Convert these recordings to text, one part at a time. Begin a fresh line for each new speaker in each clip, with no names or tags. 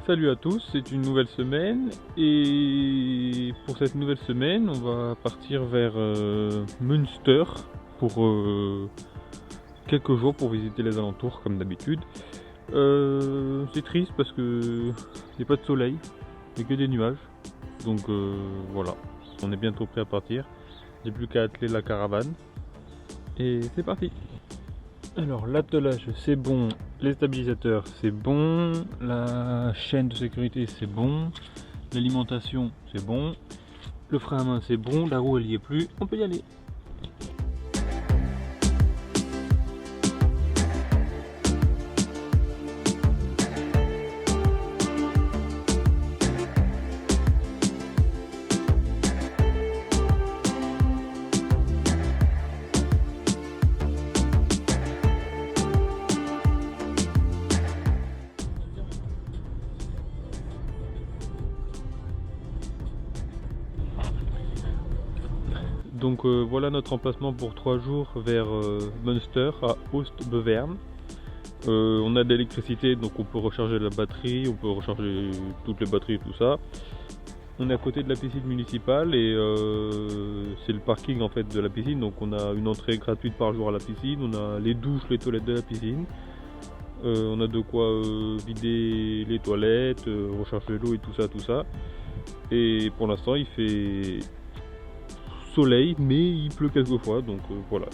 Salut à tous, c'est une nouvelle semaine et pour cette nouvelle semaine on va partir vers Münster pour quelques jours pour visiter les alentours comme d'habitude. C'est triste parce que il n'y a pas de soleil, il n'y a que des nuages, donc voilà, on est bientôt prêt à partir, j'ai plus qu'à atteler la caravane et c'est parti. Alors l'attelage c'est bon, les stabilisateurs c'est bon, la chaîne de sécurité c'est bon, l'alimentation c'est bon, le frein à main c'est bon, la roue elle y est plus, on peut y aller. Donc voilà notre emplacement pour 3 jours vers Münster à Oost-Bevern. On a de l'électricité donc on peut recharger la batterie, on peut recharger toutes les batteries et tout ça. On est à côté de la piscine municipale et c'est le parking en fait de la piscine, donc on a une entrée gratuite par jour à la piscine, on a les douches, les toilettes de la piscine. On a de quoi vider les toilettes, recharger l'eau et tout ça. Et pour l'instant il fait soleil mais il pleut quelquefois, donc voilà.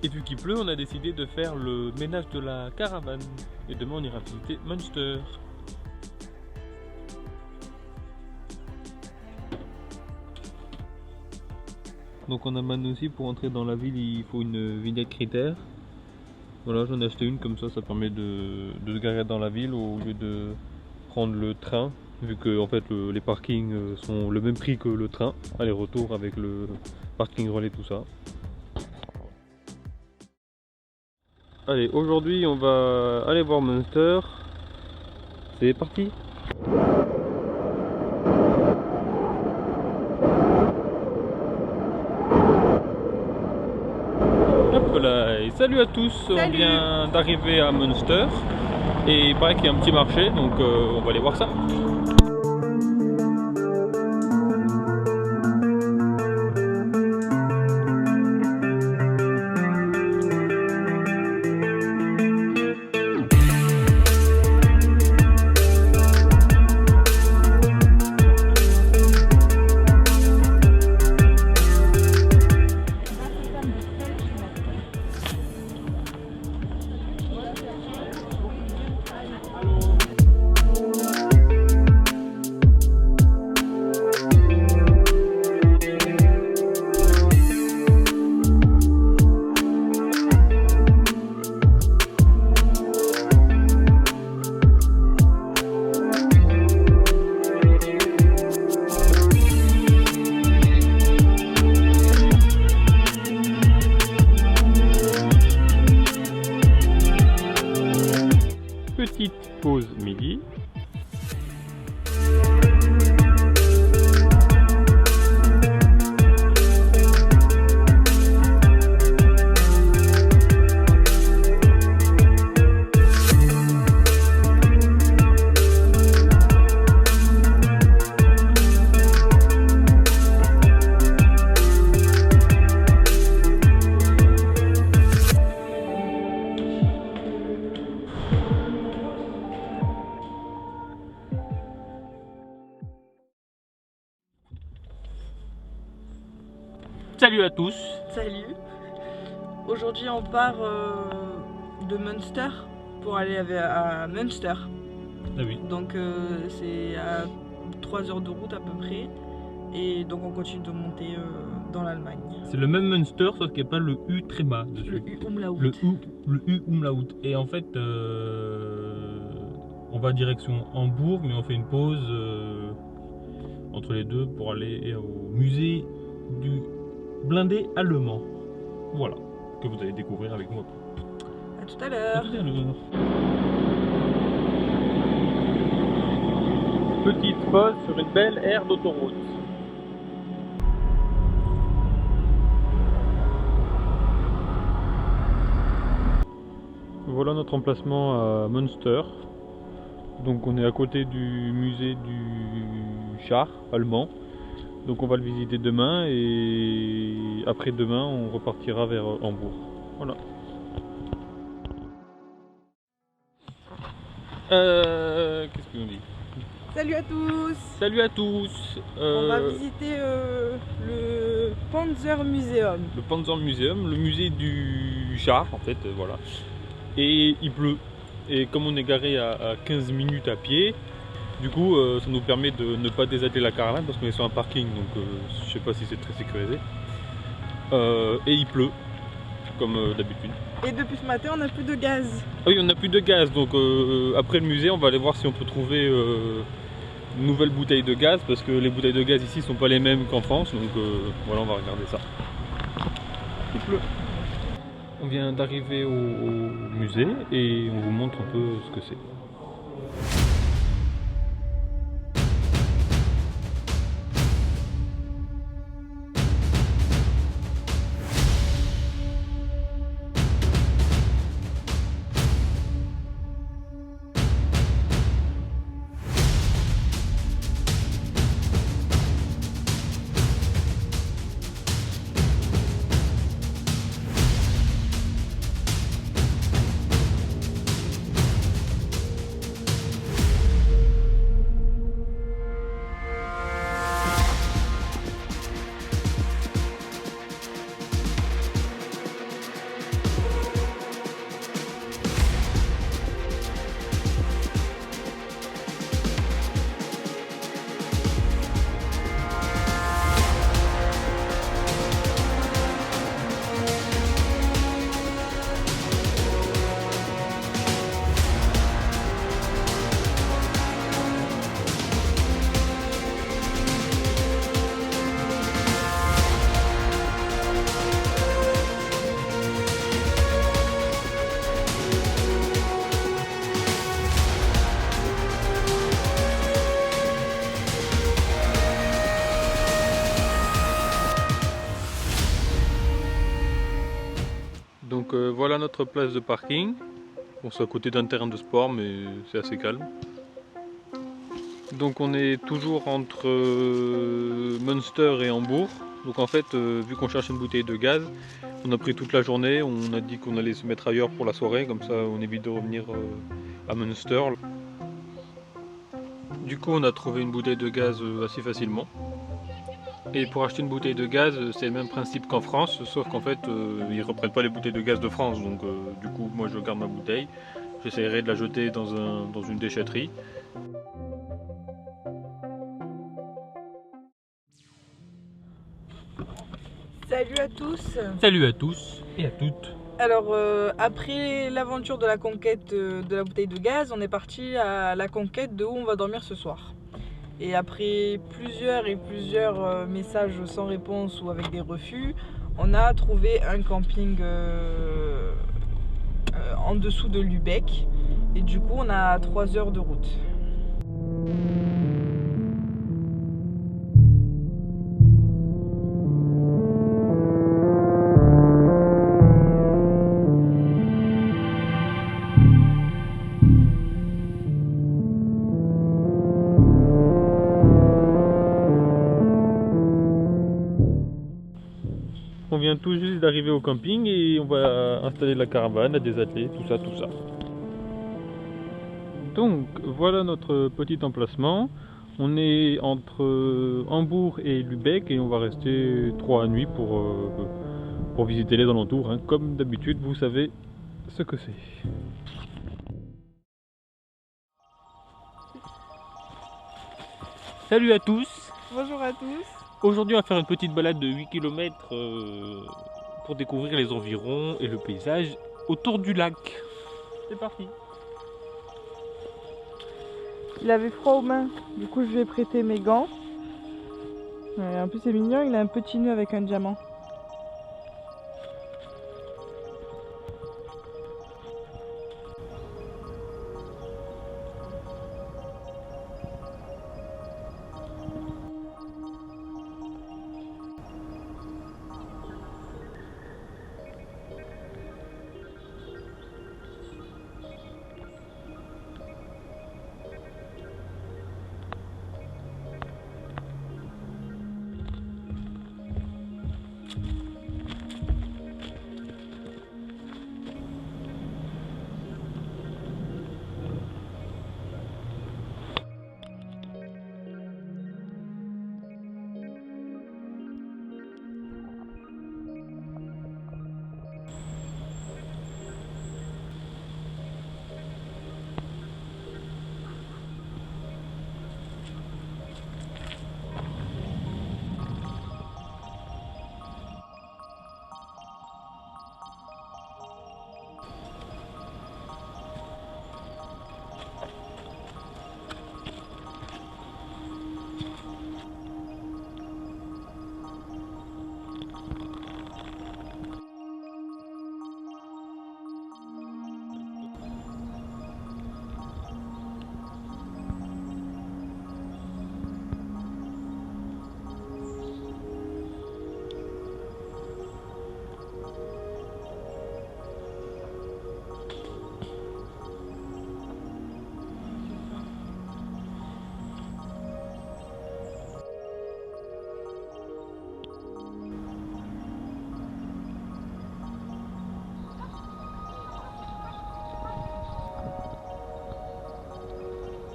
Et vu qu'il pleut, on a décidé de faire le ménage de la caravane et demain on ira visiter Münster. Donc on a maintenant aussi pour entrer dans la ville il faut une vignette critère. Voilà, j'en ai acheté une comme ça permet de se garer dans la ville au lieu de prendre le train, vu que en fait les parkings sont le même prix que le train, aller-retour avec le parking relais tout ça. Allez, aujourd'hui on va aller voir Münster, c'est parti. Hop là, et salut à tous. Salut. On vient d'arriver à Münster et il paraît qu'il y a un petit marché, donc on va aller voir ça. Petite pause midi. Salut à tous.
Salut. Aujourd'hui on part de Münster pour aller à Münster.
Ah oui.
Donc c'est à 3 heures de route à peu près. Et donc on continue de monter dans l'Allemagne.
C'est le même Münster sauf qu'il n'y a pas le U très bas dessus.
Le U umlaut.
Le U umlaut. Et en fait on va direction Hambourg mais on fait une pause entre les deux pour aller au musée du blindé allemand, voilà, que vous allez découvrir avec moi.
À tout à l'heure.
Petite pause sur une belle aire d'autoroute. Voilà notre emplacement à Münster. Donc on est à côté du musée du char allemand. Donc on va le visiter demain et après-demain on repartira vers Hambourg. Voilà. Qu'est-ce qu'on dit?
Salut à tous.
Salut à tous.
On va visiter le Panzer Museum.
Le Panzer Museum, le musée du char en fait, voilà. Et il pleut. Et comme on est garé à 15 minutes à pied, du coup ça nous permet de ne pas désatteler la caravane parce qu'on est sur un parking, donc je sais pas si c'est très sécurisé. Et il pleut, comme d'habitude.
Et depuis ce matin, on n'a plus de gaz.
Ah oui, on n'a plus de gaz, donc après le musée, on va aller voir si on peut trouver une nouvelle bouteille de gaz, parce que les bouteilles de gaz ici sont pas les mêmes qu'en France, donc voilà, on va regarder ça. Il pleut. On vient d'arriver au musée et on vous montre un peu ce que c'est. Donc voilà notre place de parking. Bon, c'est à côté d'un terrain de sport, mais c'est assez calme. Donc on est toujours entre Münster et Hambourg. Donc en fait, vu qu'on cherche une bouteille de gaz, on a pris toute la journée. On a dit qu'on allait se mettre ailleurs pour la soirée, comme ça on évite de revenir à Münster. Du coup on a trouvé une bouteille de gaz assez facilement. Et pour acheter une bouteille de gaz, c'est le même principe qu'en France, sauf qu'en fait, ils ne reprennent pas les bouteilles de gaz de France. Donc du coup, moi je garde ma bouteille. J'essaierai de la jeter dans une déchetterie.
Salut à tous.
Salut à tous et à toutes.
Alors, après l'aventure de la conquête de la bouteille de gaz, on est parti à la conquête de où on va dormir ce soir. Et après plusieurs messages sans réponse ou avec des refus, on a trouvé un camping en dessous de Lübeck. Et du coup, on a 3 heures de route.
On vient tout juste d'arriver au camping et on va installer la caravane, la désatteler, tout ça, tout ça. Donc voilà notre petit emplacement. On est entre Hambourg et Lübeck et on va rester 3 nuits pour visiter les alentours. Hein. Comme d'habitude, vous savez ce que c'est. Salut à tous!
Bonjour à tous!
Aujourd'hui, on va faire une petite balade de 8 km pour découvrir les environs et le paysage autour du lac. C'est parti!
Il avait froid aux mains, du coup je lui ai prêté mes gants. Ouais, en plus c'est mignon, il a un petit nœud avec un diamant.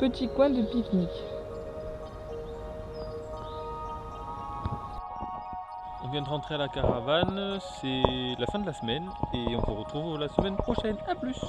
petit coin de pique-nique.
On vient de rentrer à la caravane, c'est la fin de la semaine et on se retrouve la semaine prochaine. A plus!